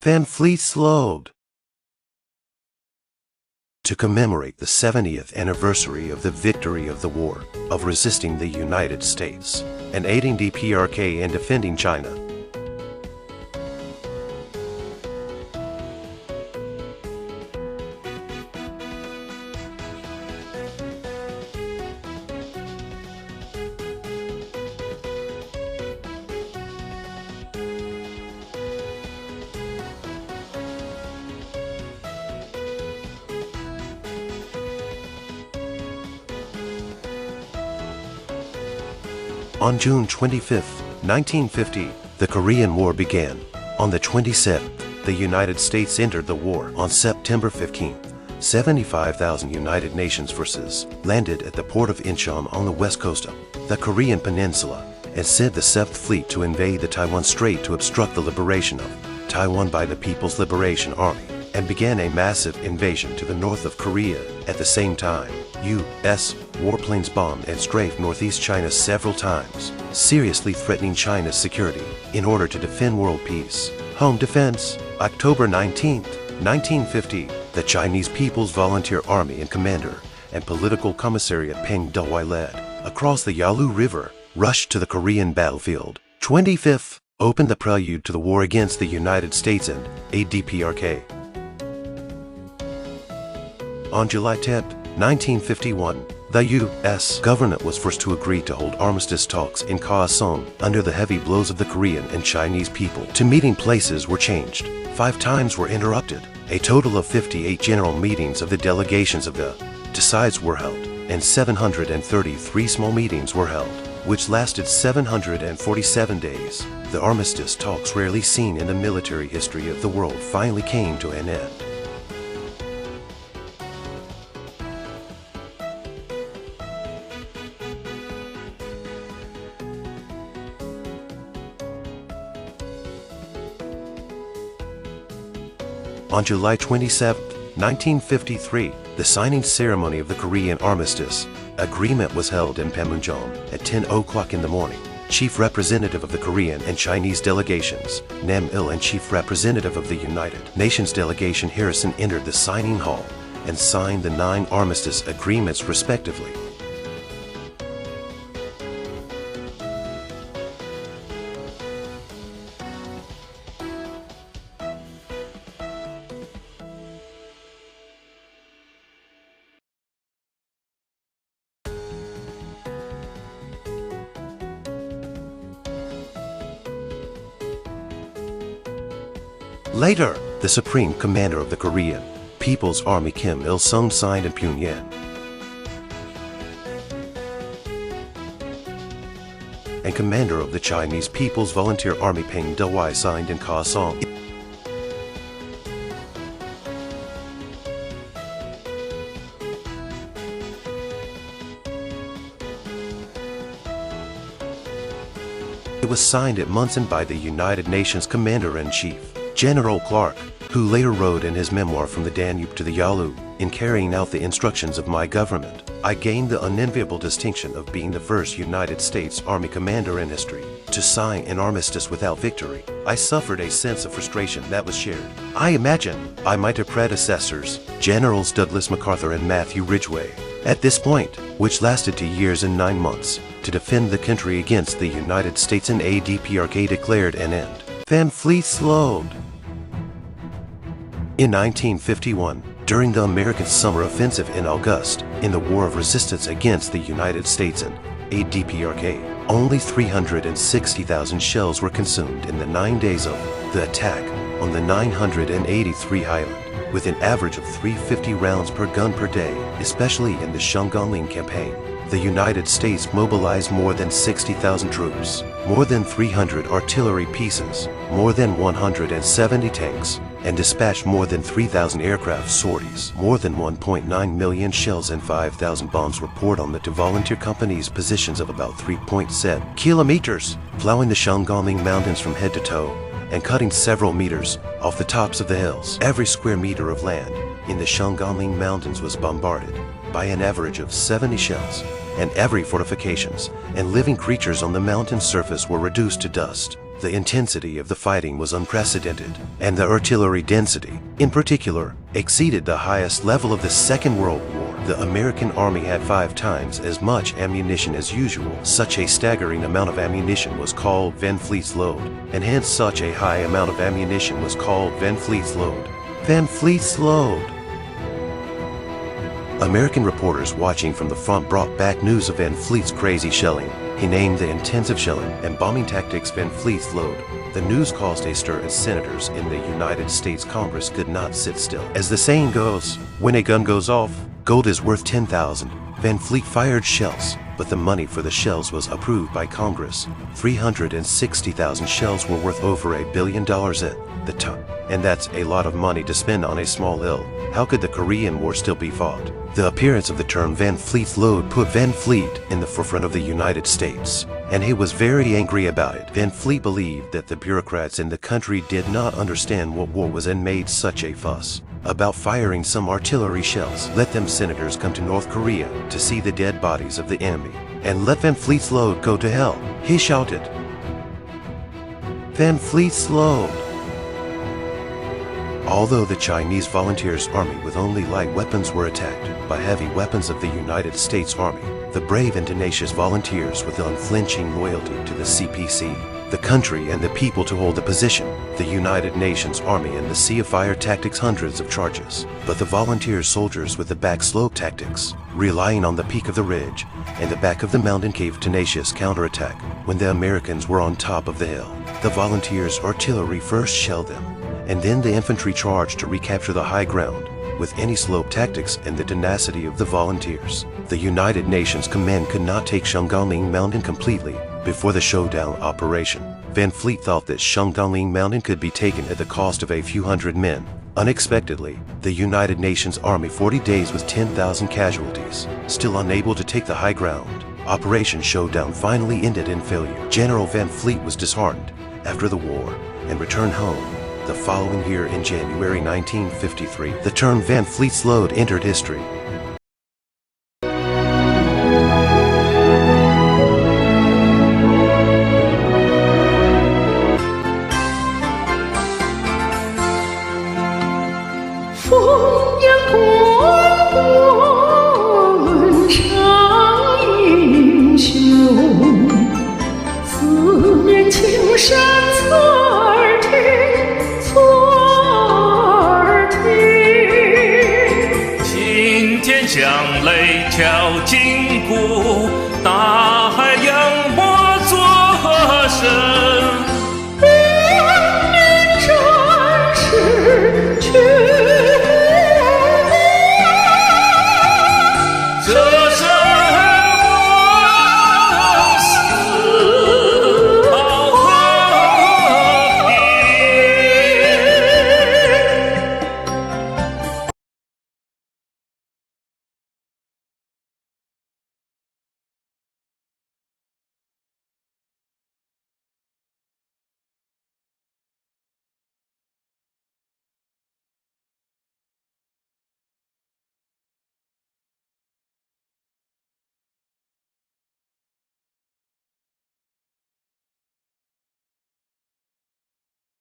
Fan fleet slowed. To commemorate the 70th anniversary of the victory of the war of resisting the United States and aiding DPRK in defending China. On June 25, 1950, the Korean War began. On the 27th, the United States entered the war. On September 15, 75,000 United Nations forces landed at the port of Incheon on the west coast of the Korean Peninsula and sent the 7th Fleet to invade the Taiwan Strait to obstruct the liberation of Taiwan by the People's Liberation Army, and began a massive invasion to the north of Korea. At the same time, U.S. warplanes bombed and strafed northeast China several times, seriously threatening China's security. In order to defend world peace, home defense, October 19, 1950, the Chinese People's Volunteer Army and commander and political commissariat Peng Dehuai led, across the Yalu River, rushed to the Korean battlefield. 25th, opened the prelude to the war against the United States and DPRK. On July 10, 1951, the U.S. government was forced to agree to hold armistice talks in Kaohsiung under the heavy blows of the Korean and Chinese people. Two meeting places were changed. 5 times were interrupted. A total of 58 general meetings of the delegations of the two sides were held, and 733 small meetings were held, which lasted 747 days. The armistice talks, rarely seen in the military history of the world, finally came to an end. On July 27, 1953, the signing ceremony of the Korean Armistice Agreement was held in Panmunjom at 10 o'clock in the morning. Chief Representative of the Korean and Chinese delegations, Nam Il, and Chief Representative of the United Nations delegation, Harrison, entered the signing hall and signed the 9 armistice agreements respectively. Later, the Supreme Commander of the Korean People's Army Kim Il-sung signed in Pyongyang, and Commander of the Chinese People's Volunteer Army Peng Dehuai signed in Kaohsiung. It was signed at Munson by the United Nations Commander-in-Chief, General Clark, who later wrote in his memoir From the Danube to the Yalu, "In carrying out the instructions of my government, I gained the unenviable distinction of being the first United States Army commander in history to sign an armistice without victory. I suffered a sense of frustration that was shared, I imagine, by my two predecessors, Generals Douglas MacArthur and Matthew Ridgway. At this point, which lasted 2 years and 9 months, to defend the country against the United States and DPRK declared an end. Fan fleet slowed. In 1951, during the American Summer Offensive in August, in the War of Resistance against the United States and DPRK, only 360,000 shells were consumed in the 9 days of the attack on the 983 Highland, with an average of 350 rounds per gun per day. Especially in the Shangongling campaign, the United States mobilized more than 60,000 troops, more than 300 artillery pieces, more than 170 tanks, and dispatched more than 3,000 aircraft sorties. More than 1.9 million shells and 5,000 bombs were poured on the two volunteer companies' positions of about 3.7 kilometers, plowing the Shangongling Mountains from head to toe and cutting several meters off the tops of the hills. Every square meter of land in the Shangongling Mountains was bombarded by an average of 70 shells, and every fortifications and living creatures on the mountain surface were reduced to dust. The intensity of the fighting was unprecedented, and the artillery density, in particular, exceeded the highest level of the Second World War. The American Army had 5 times as much ammunition as usual. Such a staggering amount of ammunition was called Van Fleet's load, and hence such a high amount of ammunition was called Van Fleet's load. Van Fleet's load. American reporters watching from the front brought back news of Van Fleet's crazy shelling. He named the intensive shelling and bombing tactics Van Fleet's load. The news caused a stir as senators in the United States Congress could not sit still. As the saying goes, when a gun goes off, gold is worth 10,000. Van Fleet fired shells, but the money for the shells was approved by Congress. 360,000 shells were worth over $1 billion at the time. And that's a lot of money to spend on a small hill. How could the Korean War still be fought? The appearance of the term Van Fleet's load put Van Fleet in the forefront of the United States, and he was very angry about it. Van Fleet believed that the bureaucrats in the country did not understand what war was and made such a fuss about firing some artillery shells. Let them senators come to North Korea to see the dead bodies of the enemy, and let Van Fleet's load go to hell, he shouted. Van Fleet's load. Although the Chinese Volunteers Army with only light weapons were attacked by heavy weapons of the United States Army, the brave and tenacious volunteers with unflinching loyalty to the CPC, the country and the people to hold the position, the United Nations Army and the Sea of Fire tactics hundreds of charges, but the volunteer soldiers with the back slope tactics, relying on the peak of the ridge and the back of the mountain cave tenacious counterattack when the Americans were on top of the hill. The volunteers' artillery first shelled them, and then the infantry charged to recapture the high ground with any slope tactics and the tenacity of the volunteers. The United Nations command could not take Shangdongling Mountain completely before the showdown operation. Van Fleet thought that Shangdongling Mountain could be taken at the cost of a few hundred men. Unexpectedly, the United Nations Army 40 days with 10,000 casualties, still unable to take the high ground. Operation Showdown finally ended in failure. General Van Fleet was disheartened after the war and returned home. The following year in January 1953, the term Van Fleet's load entered history.响雷敲金鼓，大